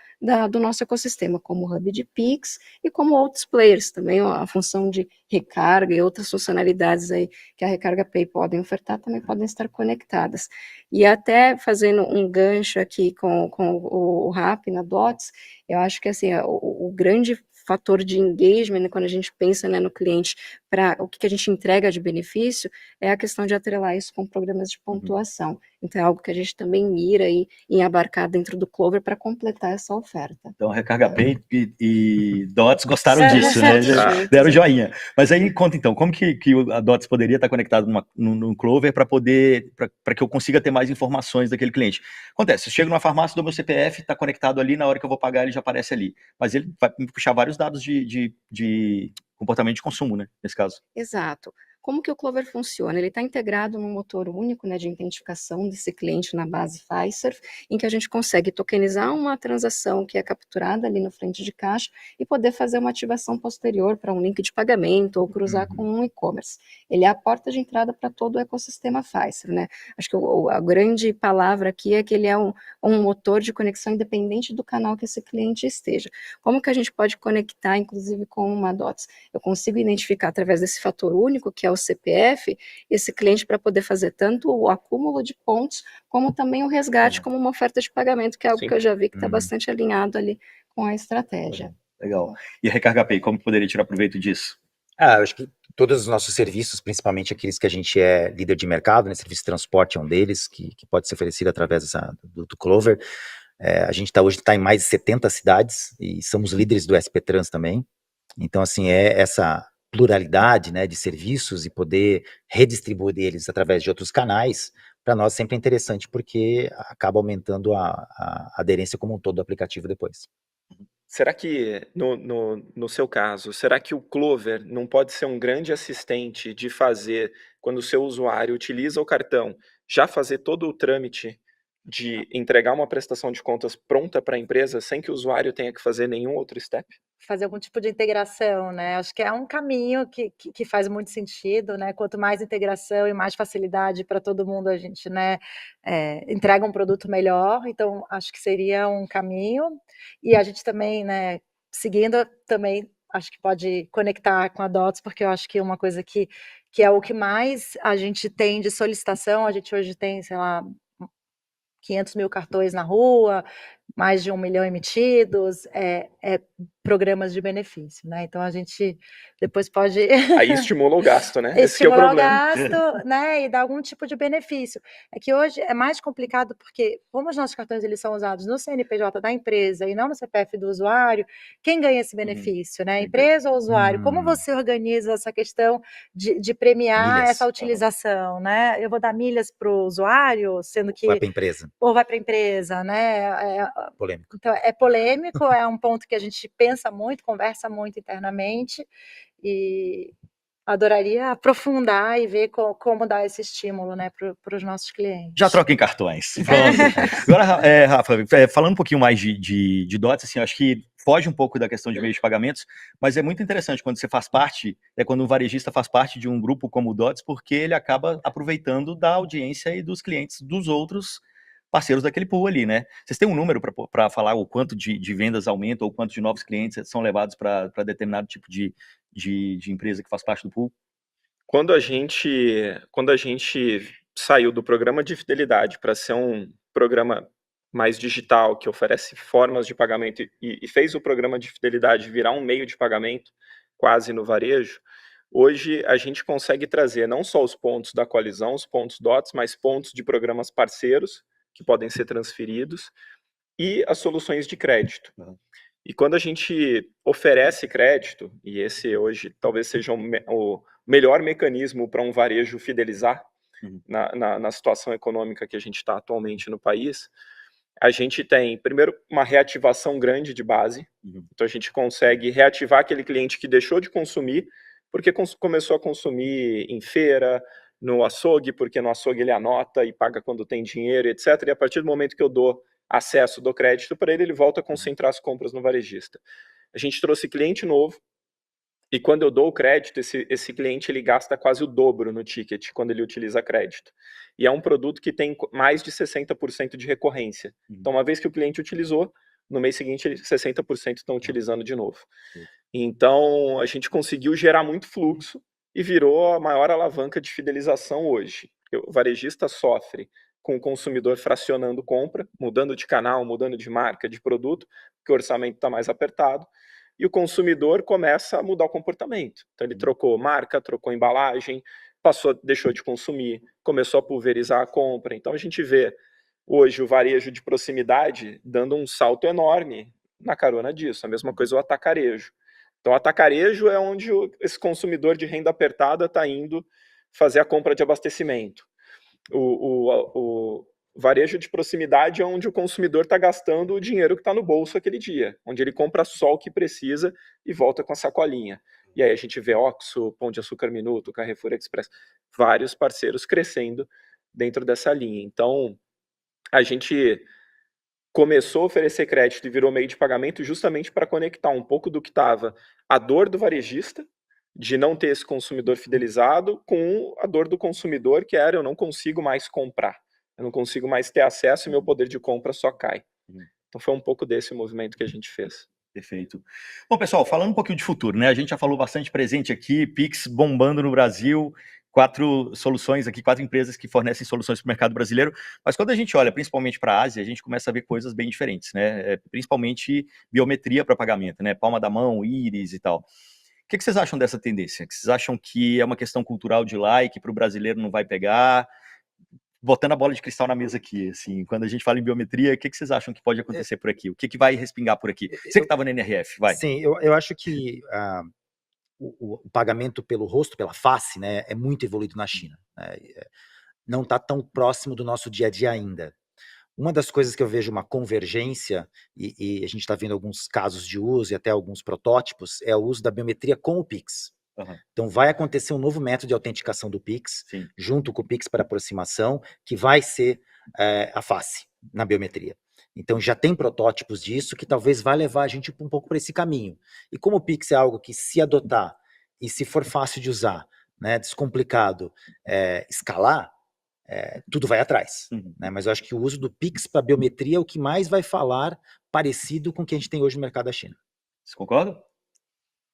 do nosso ecossistema, como o Hub de Pix e como outros players também, a função de recarga e outras funcionalidades aí que a Recarga Pay podem ofertar, também podem estar conectadas. E até fazendo um gancho aqui com o RAP na DOTS, eu acho que assim, o grande fator de engagement, né, quando a gente pensa, né, no cliente, para o que a gente entrega de benefício, é a questão de atrelar isso com programas de pontuação. Então é algo que a gente também mira aí em abarcar dentro do Clover para completar essa oferta. Então, Recarga Pay e Dots gostaram disso, né? Deram joinha. Mas aí, conta então, como que a Dots poderia estar conectado no Clover para que eu consiga ter mais informações daquele cliente? Acontece, eu chego numa farmácia, dou meu CPF, está conectado ali, na hora que eu vou pagar ele já aparece ali. Mas ele vai me puxar vários dados de comportamento de consumo, né? Nesse caso. Exato. Como que o Clover funciona? Ele está integrado num motor único, né, de identificação desse cliente na base Fiserv, em que a gente consegue tokenizar uma transação que é capturada ali no frente de caixa e poder fazer uma ativação posterior para um link de pagamento ou cruzar com um e-commerce. Ele é a porta de entrada para todo o ecossistema Fiserv, né? Acho que a grande palavra aqui é que ele é um motor de conexão independente do canal que esse cliente esteja. Como que a gente pode conectar, inclusive, com uma DOTS? Eu consigo identificar através desse fator único, que é o CPF, esse cliente para poder fazer tanto o acúmulo de pontos, como também o resgate como uma oferta de pagamento, que é algo que eu já vi que está bastante alinhado ali com a estratégia. Legal. E a Recarga Pay, como poderia tirar proveito disso? Eu acho que todos os nossos serviços, principalmente aqueles que a gente é líder de mercado, né, serviço de transporte é um deles, que pode ser oferecido através do Clover. A gente hoje está em mais de 70 cidades e somos líderes do SP Trans também. Então, assim, essa pluralidade, né, de serviços e poder redistribuir eles através de outros canais, para nós sempre é interessante, porque acaba aumentando a aderência como um todo do aplicativo depois. Será que, no seu caso, será que o Clover não pode ser um grande assistente de fazer, quando o seu usuário utiliza o cartão, já fazer todo o trâmite de entregar uma prestação de contas pronta para a empresa sem que o usuário tenha que fazer nenhum outro step? Fazer algum tipo de integração, né? Acho que é um caminho que faz muito sentido, né? Quanto mais integração e mais facilidade para todo mundo, a gente, né, entrega um produto melhor. Então, acho que seria um caminho. E a gente também, né, seguindo, também acho que pode conectar com a DOTS, porque eu acho que uma coisa que é o que mais a gente tem de solicitação, a gente hoje tem, sei lá, 500 mil cartões na rua, mais de 1 milhão emitidos, programas de benefício, né? Então a gente depois pode Aí estimula o gasto, né? Esse que é o estimular o problema. gasto, né? E dar algum tipo de benefício. É que hoje é mais complicado porque, como os nossos cartões eles são usados no CNPJ da empresa e não no CPF do usuário, quem ganha esse benefício, né? Empresa ou usuário? Como você organiza essa questão de premiar Milhas. essa utilização, né? Eu vou dar milhas para o usuário, sendo que Vai para a empresa. ou vai para a empresa, né? Polêmico. Então, é polêmico, é um ponto que a gente pensa muito, conversa muito internamente, e adoraria aprofundar e ver como dar esse estímulo, né, para os nossos clientes. Já troquem cartões. Pronto. Agora, Rafa, falando um pouquinho mais de DOTS, assim, acho que foge um pouco da questão de meios de pagamentos, mas é muito interessante quando você faz parte, quando um varejista faz parte de um grupo como o DOTS, porque ele acaba aproveitando da audiência e dos clientes dos outros parceiros daquele pool ali, né? Vocês têm um número para falar o quanto de vendas aumenta ou quanto de novos clientes são levados para determinado tipo de empresa que faz parte do pool? Quando a gente saiu do programa de fidelidade para ser um programa mais digital, que oferece formas de pagamento e fez o programa de fidelidade virar um meio de pagamento quase no varejo, hoje a gente consegue trazer não só os pontos da coalizão, os pontos DOTS, mas pontos de programas parceiros que podem ser transferidos e as soluções de crédito. E quando a gente oferece crédito, e esse hoje talvez seja o melhor mecanismo para um varejo fidelizar na situação econômica que a gente está atualmente no país, a gente tem, primeiro, uma reativação grande de base. Então, a gente consegue reativar aquele cliente que deixou de consumir, porque começou a consumir em feira, no açougue, porque no açougue ele anota e paga quando tem dinheiro, etc. E a partir do momento que eu dou acesso, dou crédito para ele, ele volta a concentrar as compras no varejista. A gente trouxe cliente novo, e quando eu dou o crédito, esse cliente ele gasta quase o dobro no ticket quando ele utiliza crédito. E é um produto que tem mais de 60% de recorrência. Então, uma vez que o cliente utilizou, no mês seguinte, 60% estão utilizando de novo. Então, a gente conseguiu gerar muito fluxo e virou a maior alavanca de fidelização hoje. O varejista sofre com o consumidor fracionando compra, mudando de canal, mudando de marca, de produto, porque o orçamento está mais apertado. E o consumidor começa a mudar o comportamento. Então ele trocou marca, trocou embalagem, deixou de consumir, começou a pulverizar a compra. Então a gente vê hoje o varejo de proximidade dando um salto enorme na carona disso. A mesma coisa o atacarejo. Então o atacarejo é onde esse consumidor de renda apertada está indo fazer a compra de abastecimento. O varejo de proximidade é onde o consumidor está gastando o dinheiro que está no bolso aquele dia, onde ele compra só o que precisa e volta com a sacolinha. E aí a gente vê Oxxo, Pão de Açúcar Minuto, Carrefour Express, vários parceiros crescendo dentro dessa linha. Então, a gente começou a oferecer crédito e virou meio de pagamento justamente para conectar um pouco do que estava a dor do varejista, de não ter esse consumidor fidelizado, com a dor do consumidor, que era eu não consigo mais comprar. Eu não consigo mais ter acesso e meu poder de compra só cai. Então foi um pouco desse movimento que a gente fez. Perfeito. Bom, pessoal, falando um pouquinho de futuro, né? A gente já falou bastante presente aqui, Pix bombando no Brasil, 4 soluções aqui, 4 empresas que fornecem soluções para o mercado brasileiro, mas quando a gente olha principalmente para a Ásia, a gente começa a ver coisas bem diferentes, né? Principalmente biometria para pagamento, né? Palma da mão, íris e tal. O que vocês acham dessa tendência? Vocês acham que é uma questão cultural de lá e que para o brasileiro não vai pegar? Botando a bola de cristal na mesa aqui, assim, quando a gente fala em biometria, o que vocês acham que pode acontecer por aqui? O que vai respingar por aqui? Você que estava na NRF, vai. Sim, eu acho que o pagamento pelo rosto, pela face, né, é muito evoluído na China. Né? Não está tão próximo do nosso dia a dia ainda. Uma das coisas que eu vejo uma convergência, e a gente está vendo alguns casos de uso e até alguns protótipos, é o uso da biometria com o Pix. Então vai acontecer um novo método de autenticação do Pix, junto com o Pix para aproximação, que vai ser a face na biometria. Então já tem protótipos disso que talvez vá levar a gente um pouco para esse caminho. E como o Pix é algo que, se adotar e se for fácil de usar, né, descomplicado, escalar, tudo vai atrás. Né? Mas eu acho que o uso do Pix para biometria é o que mais vai falar parecido com o que a gente tem hoje no mercado da China. Você concorda?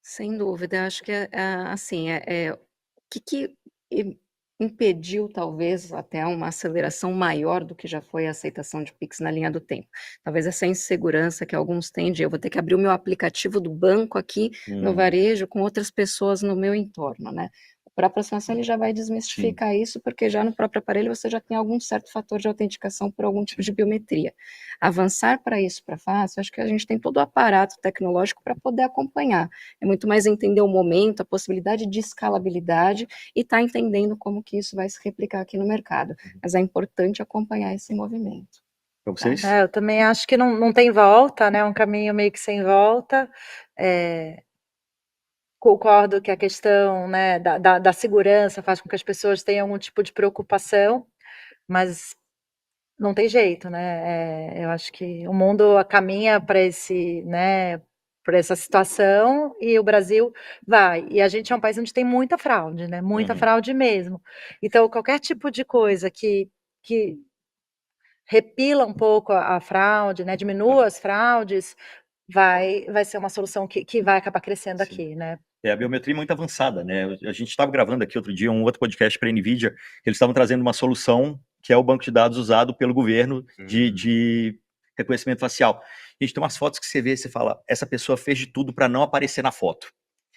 Sem dúvida, acho que assim, o que impediu talvez até uma aceleração maior do que já foi a aceitação de Pix na linha do tempo. Talvez essa insegurança que alguns têm de eu vou ter que abrir o meu aplicativo do banco aqui no varejo com outras pessoas no meu entorno, né? Para aproximação ele já vai desmistificar isso, porque já no próprio aparelho você já tem algum certo fator de autenticação por algum tipo de biometria. Avançar para isso, para face, acho que a gente tem todo o aparato tecnológico para poder acompanhar. É muito mais entender o momento, a possibilidade de escalabilidade e estar entendendo como que isso vai se replicar aqui no mercado. Mas é importante acompanhar esse movimento. Para vocês? Eu também acho que não tem volta, né? Um caminho meio que sem volta. Concordo que a questão, né, da segurança faz com que as pessoas tenham algum tipo de preocupação, mas não tem jeito, né? Eu acho que o mundo caminha para né, para essa situação e o Brasil vai. E a gente é um país onde tem muita fraude, né? Muita fraude mesmo. Então, qualquer tipo de coisa que repila um pouco a fraude, né, diminua as fraudes, vai ser uma solução que vai acabar crescendo Sim. aqui, né. A biometria é muito avançada, né? A gente estava gravando aqui outro dia um outro podcast para a NVIDIA, que eles estavam trazendo uma solução que é o banco de dados usado pelo governo de reconhecimento facial. A gente tem umas fotos que você vê e você fala, essa pessoa fez de tudo para não aparecer na foto.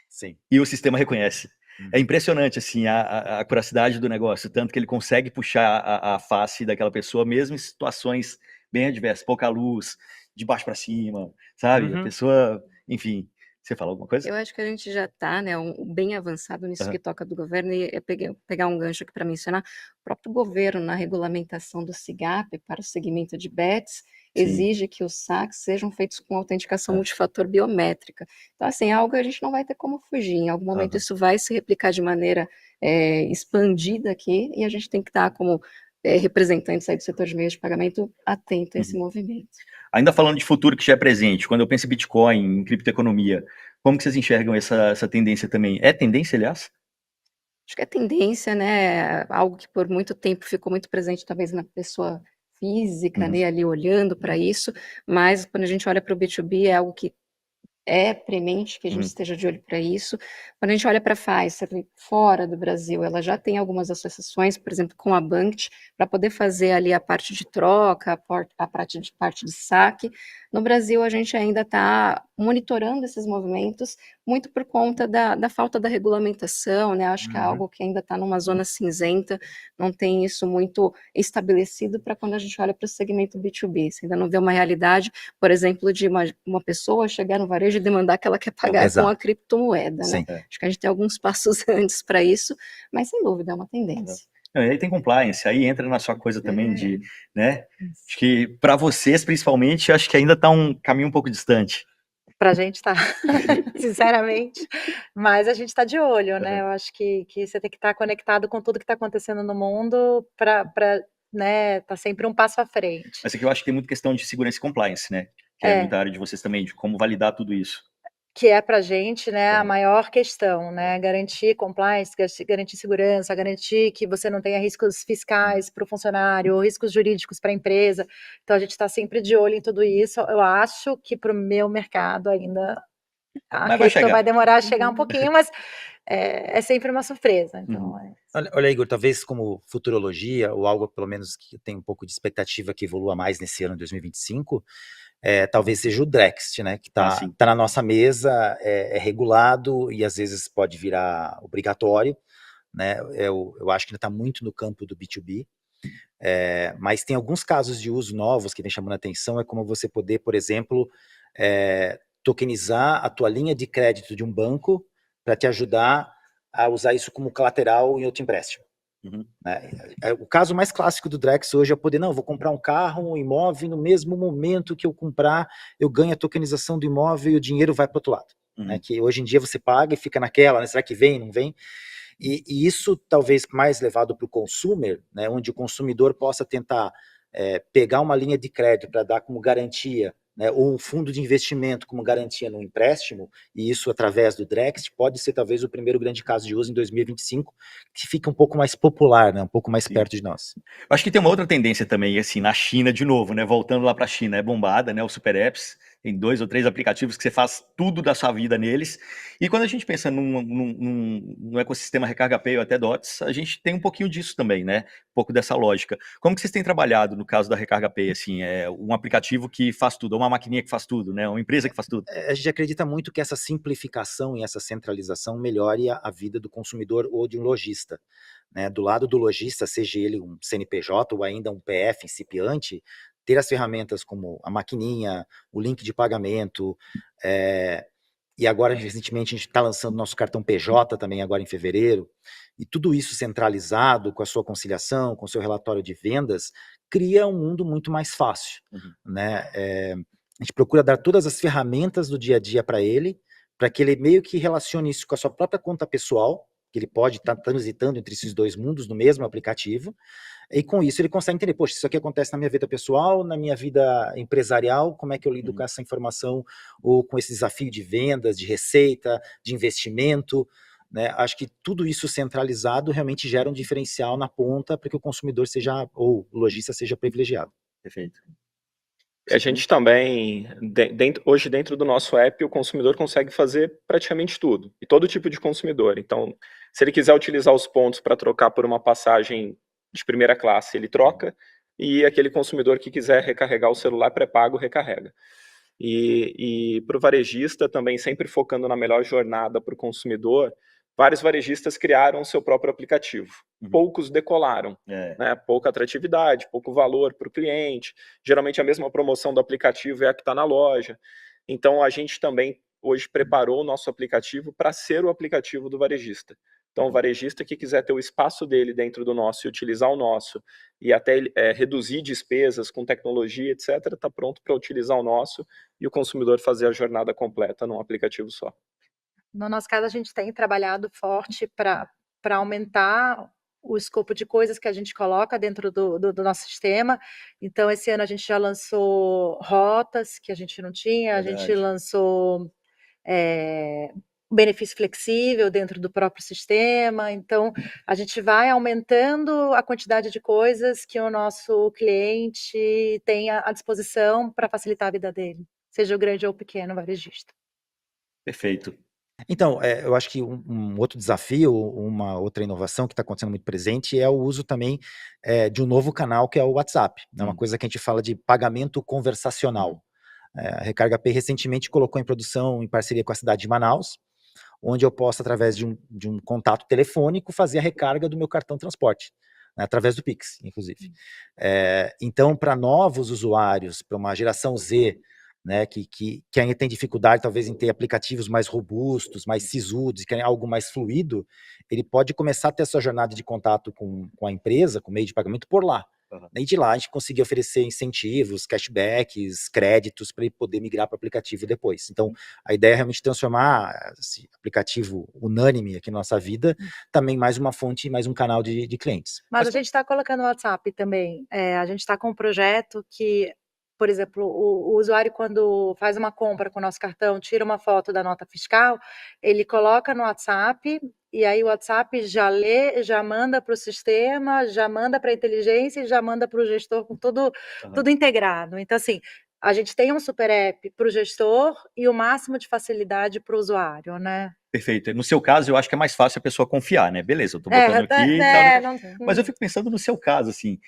Sim. E o sistema reconhece. É impressionante, assim, a curacidade do negócio, tanto que ele consegue puxar a face daquela pessoa, mesmo em situações bem adversas, pouca luz, de baixo para cima, sabe? A pessoa, enfim... Você falou alguma coisa? Eu acho que a gente já está, né, bem avançado nisso que toca do governo, e pegar um gancho aqui para mencionar, o próprio governo, na regulamentação do SIGAP para o segmento de bets, exige que os saques sejam feitos com autenticação multifator biométrica. Então, assim, é algo que a gente não vai ter como fugir. Em algum momento isso vai se replicar de maneira expandida aqui, e a gente tem que estar como representantes aí do setor de meios de pagamento atento a esse movimento. Ainda falando de futuro que já é presente, quando eu penso em Bitcoin, em criptoeconomia, como que vocês enxergam essa tendência também? É tendência, aliás? Acho que é tendência, né, algo que por muito tempo ficou muito presente talvez na pessoa física, né, ali olhando para isso, mas quando a gente olha para o B2B é algo que é premente que a gente esteja de olho para isso. Quando a gente olha para a Pfizer, fora do Brasil, ela já tem algumas associações, por exemplo, com a Bankt, para poder fazer ali a parte de troca, a parte de saque. No Brasil, a gente ainda está monitorando esses movimentos, muito por conta da falta da regulamentação, né? Acho que é algo que ainda está numa zona cinzenta, não tem isso muito estabelecido para quando a gente olha para o segmento B2B. Você ainda não vê uma realidade, por exemplo, de uma pessoa chegar no varejo e demandar que ela quer pagar com a criptomoeda, né? Acho que a gente tem alguns passos antes para isso, mas sem dúvida é uma tendência. E aí tem compliance, aí entra na sua coisa também de, né? Acho que para vocês, principalmente, acho que ainda está um caminho um pouco distante. Pra gente tá, sinceramente, mas a gente tá de olho, né? Eu acho que você tem que estar conectado com tudo que está acontecendo no mundo para né, tá sempre um passo à frente. Mas aqui eu acho que tem muita questão de segurança e compliance, né? Que é muita área de vocês também, de como validar tudo isso. Que é pra gente, né, a maior questão, né? Garantir compliance, garantir segurança, garantir que você não tenha riscos fiscais para o funcionário, ou riscos jurídicos para a empresa. Então a gente está sempre de olho em tudo isso. Eu acho que para o meu mercado ainda a cripto vai demorar a chegar um pouquinho, mas é sempre uma surpresa. Então, Olha, Igor, talvez como futurologia, ou algo pelo menos que tem um pouco de expectativa que evolua mais nesse ano de 2025, talvez seja o Drext, né, que tá na nossa mesa, é regulado e às vezes pode virar obrigatório, né, eu acho que ainda está muito no campo do B2B, mas tem alguns casos de uso novos que vem chamando a atenção, é como você poder, por exemplo, tokenizar a tua linha de crédito de um banco para te ajudar a usar isso como colateral em outro empréstimo. Né? O caso mais clássico do Drex hoje é poder, não, vou comprar um carro, um imóvel, no mesmo momento que eu comprar, eu ganho a tokenização do imóvel e o dinheiro vai para o outro lado. Né? Que hoje em dia você paga e fica naquela, né? Será que vem, não vem? E isso talvez mais levado para o consumer, né? Onde o consumidor possa tentar pegar uma linha de crédito para dar como garantia, né, ou um fundo de investimento como garantia no empréstimo, e isso através do Drext, pode ser talvez o primeiro grande caso de uso em 2025, que fica um pouco mais popular, né, um pouco mais perto de nós. Eu acho que tem uma outra tendência também, assim, na China, de novo, né, voltando lá para a China, é bombada, né, o Super Apps, tem 2 ou 3 aplicativos que você faz tudo da sua vida neles, e quando a gente pensa num ecossistema Recarga Pay ou até Dots, a gente tem um pouquinho disso também, né, um pouco dessa lógica. Como que vocês têm trabalhado no caso da Recarga Pay, assim, um aplicativo que faz tudo, uma maquininha que faz tudo, né, uma empresa que faz tudo? A gente acredita muito que essa simplificação e essa centralização melhore a vida do consumidor ou de um lojista. Né, do lado do lojista, seja ele um CNPJ ou ainda um PF incipiente, ter as ferramentas como a maquininha, o link de pagamento, e agora recentemente a gente está lançando nosso cartão PJ também agora em fevereiro, e tudo isso centralizado com a sua conciliação, com o seu relatório de vendas, cria um mundo muito mais fácil. Né? A gente procura dar todas as ferramentas do dia a dia para ele, para que ele meio que relacione isso com a sua própria conta pessoal, que ele pode estar transitando entre esses dois mundos no mesmo aplicativo, e com isso ele consegue entender, poxa, isso aqui acontece na minha vida pessoal, na minha vida empresarial, como é que eu lido com essa informação, ou com esse desafio de vendas, de receita, de investimento, né? Acho que tudo isso centralizado realmente gera um diferencial na ponta para que o consumidor seja, ou o lojista seja privilegiado. Perfeito. A gente também, hoje dentro do nosso app, o consumidor consegue fazer praticamente tudo, e todo tipo de consumidor. Então, se ele quiser utilizar os pontos para trocar por uma passagem de primeira classe, ele troca, e aquele consumidor que quiser recarregar o celular pré-pago, recarrega. E para o varejista também, sempre focando na melhor jornada para o consumidor, vários varejistas criaram seu próprio aplicativo. Poucos decolaram, né? Pouca atratividade, pouco valor para o cliente. Geralmente a mesma promoção do aplicativo é a que está na loja. Então a gente também hoje preparou o nosso aplicativo para ser o aplicativo do varejista. Então o varejista que quiser ter o espaço dele dentro do nosso e utilizar o nosso e até reduzir despesas com tecnologia, etc., está pronto para utilizar o nosso e o consumidor fazer a jornada completa num aplicativo só. No nosso caso, a gente tem trabalhado forte para aumentar o escopo de coisas que a gente coloca dentro do nosso sistema. Então, esse ano a gente já lançou rotas que a gente não tinha, a gente lançou benefício flexível dentro do próprio sistema. Então, a gente vai aumentando a quantidade de coisas que o nosso cliente tem à disposição para facilitar a vida dele, seja o grande ou o pequeno varejista. Perfeito. Então, eu acho que um outro desafio, uma outra inovação que está acontecendo muito presente é o uso também de um novo canal, que é o WhatsApp. É uma coisa que a gente fala de pagamento conversacional. A Recarga Pay recentemente colocou em produção, em parceria com a cidade de Manaus, onde eu posso, através de um contato telefônico, fazer a recarga do meu cartão de transporte, né, através do Pix, inclusive. Então, para novos usuários, para uma geração Z, né, que ainda tem dificuldade, talvez, em ter aplicativos mais robustos, mais sisudos, que é algo mais fluido, ele pode começar a ter a sua jornada de contato com a empresa, com o meio de pagamento, por lá. E de lá a gente conseguir oferecer incentivos, cashbacks, créditos, para ele poder migrar para o aplicativo depois. Então, a ideia é realmente transformar esse aplicativo unânime aqui na nossa vida, também mais uma fonte, mais um canal de clientes. Mas a gente está colocando o WhatsApp também. A gente está com um projeto que, por exemplo, o usuário, quando faz uma compra com o nosso cartão, tira uma foto da nota fiscal, ele coloca no WhatsApp, e aí o WhatsApp já lê, já manda para o sistema, já manda para a inteligência e já manda para o gestor com tudo integrado. Então, assim, a gente tem um super app para o gestor e o máximo de facilidade para o usuário, né? Perfeito. No seu caso, eu acho que é mais fácil a pessoa confiar, né? Beleza, eu tô botando aqui e tal. Mas eu fico pensando no seu caso, assim,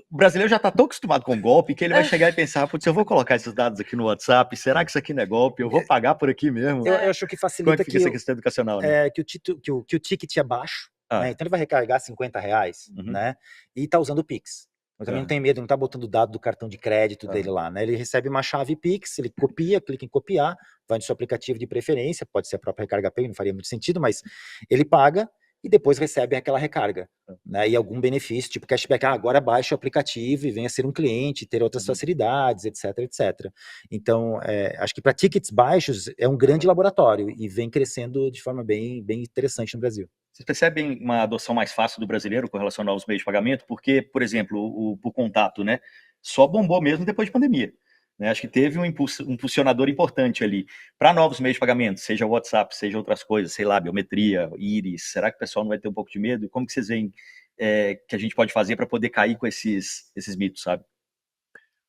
o brasileiro já está tão acostumado com golpe que ele vai chegar e pensar, putz, eu vou colocar esses dados aqui no WhatsApp, será que isso aqui não é golpe? Eu vou pagar por aqui mesmo? Eu acho que facilita. Como é que fica essa questão educacional, né? Que o ticket é baixo, né? Então ele vai recarregar R$50, né? E tá usando o Pix. Eu também não tenho medo, não tá botando o dado do cartão de crédito dele lá, né? Ele recebe uma chave Pix, ele copia, clica em copiar, vai no seu aplicativo de preferência, pode ser a própria Recarga Pay, não faria muito sentido, mas ele paga e depois recebe aquela recarga, né? E algum benefício, tipo cashback, agora baixa o aplicativo e venha ser um cliente, ter outras facilidades, etc, etc. Então, acho que para tickets baixos é um grande laboratório e vem crescendo de forma bem interessante no Brasil. Vocês percebem uma adoção mais fácil do brasileiro com relação aos meios de pagamento? Porque, por exemplo, o contato, né, só bombou mesmo depois de pandemia. Né? Acho que teve um impulsionador importante ali para novos meios de pagamento, seja o WhatsApp, seja outras coisas, sei lá, biometria, íris. Será que o pessoal não vai ter um pouco de medo? E como que vocês veem que a gente pode fazer para poder cair com esses mitos, sabe?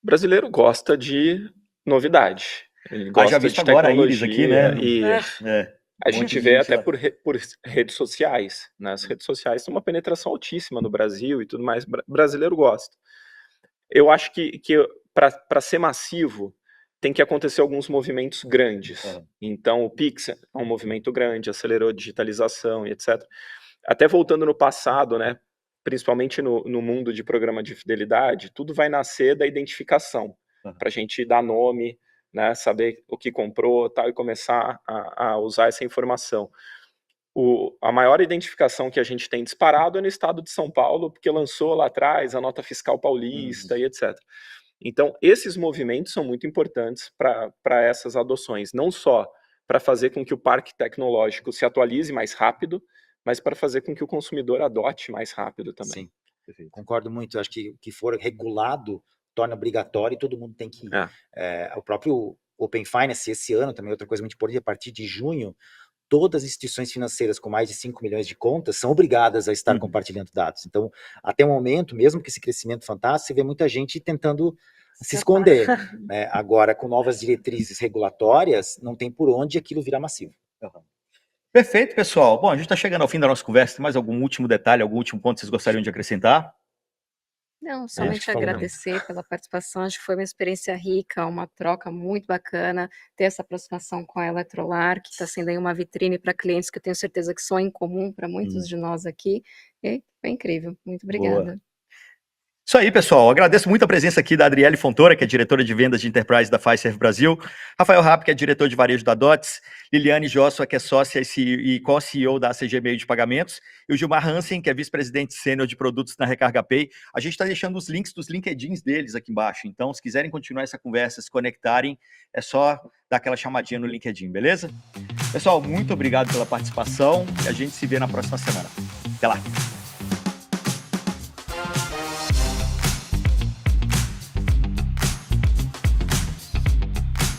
O brasileiro gosta de novidade. Ele gosta de tecnologia. Agora a íris aqui, né? A gente vê até por redes sociais, né? As redes sociais têm uma penetração altíssima no Brasil e tudo mais. O brasileiro gosta. Eu acho que para ser massivo, tem que acontecer alguns movimentos grandes. Então, o Pix é um movimento grande, acelerou a digitalização e etc. Até voltando no passado, né? Principalmente no mundo de programa de fidelidade, tudo vai nascer da identificação, para a gente dar nome, né, saber o que comprou, tal, e começar a usar essa informação. A maior identificação que a gente tem disparado é no estado de São Paulo, porque lançou lá atrás a nota fiscal paulista e etc. Então, esses movimentos são muito importantes para essas adoções, não só para fazer com que o parque tecnológico se atualize mais rápido, mas para fazer com que o consumidor adote mais rápido também. Sim, concordo muito. Acho que o que for regulado torna obrigatório e todo mundo tem que... O próprio Open Finance, esse ano também, outra coisa muito importante, a partir de junho, todas as instituições financeiras com mais de 5 milhões de contas são obrigadas a estar compartilhando dados. Então, até o momento, mesmo que esse crescimento fantástico, você vê muita gente tentando se esconder, né? Agora, com novas diretrizes regulatórias, não tem por onde aquilo virar massivo. Perfeito, pessoal. Bom, a gente está chegando ao fim da nossa conversa. Tem mais algum último detalhe, algum último ponto que vocês gostariam de acrescentar? Não, somente agradecer pela participação, acho que foi uma experiência rica, uma troca muito bacana, ter essa aproximação com a Eletrolar, que está sendo aí uma vitrine para clientes que eu tenho certeza que são em comum para muitos de nós aqui, e foi incrível, muito obrigada. Boa. Isso aí, pessoal. Agradeço muito a presença aqui da Adriele Fontoura, que é diretora de vendas de Enterprise da Fiserv Brasil, Rafael Rapp, que é diretor de varejo da DOTS, Liliane Joshua, que é sócia e co-CEO da ACG Meio de Pagamentos, e o Gilmar Hansen, que é vice-presidente sênior de produtos na Recarga Pay. A gente está deixando os links dos LinkedIns deles aqui embaixo, então se quiserem continuar essa conversa, se conectarem, é só dar aquela chamadinha no LinkedIn, beleza? Pessoal, muito obrigado pela participação e a gente se vê na próxima semana. Até lá!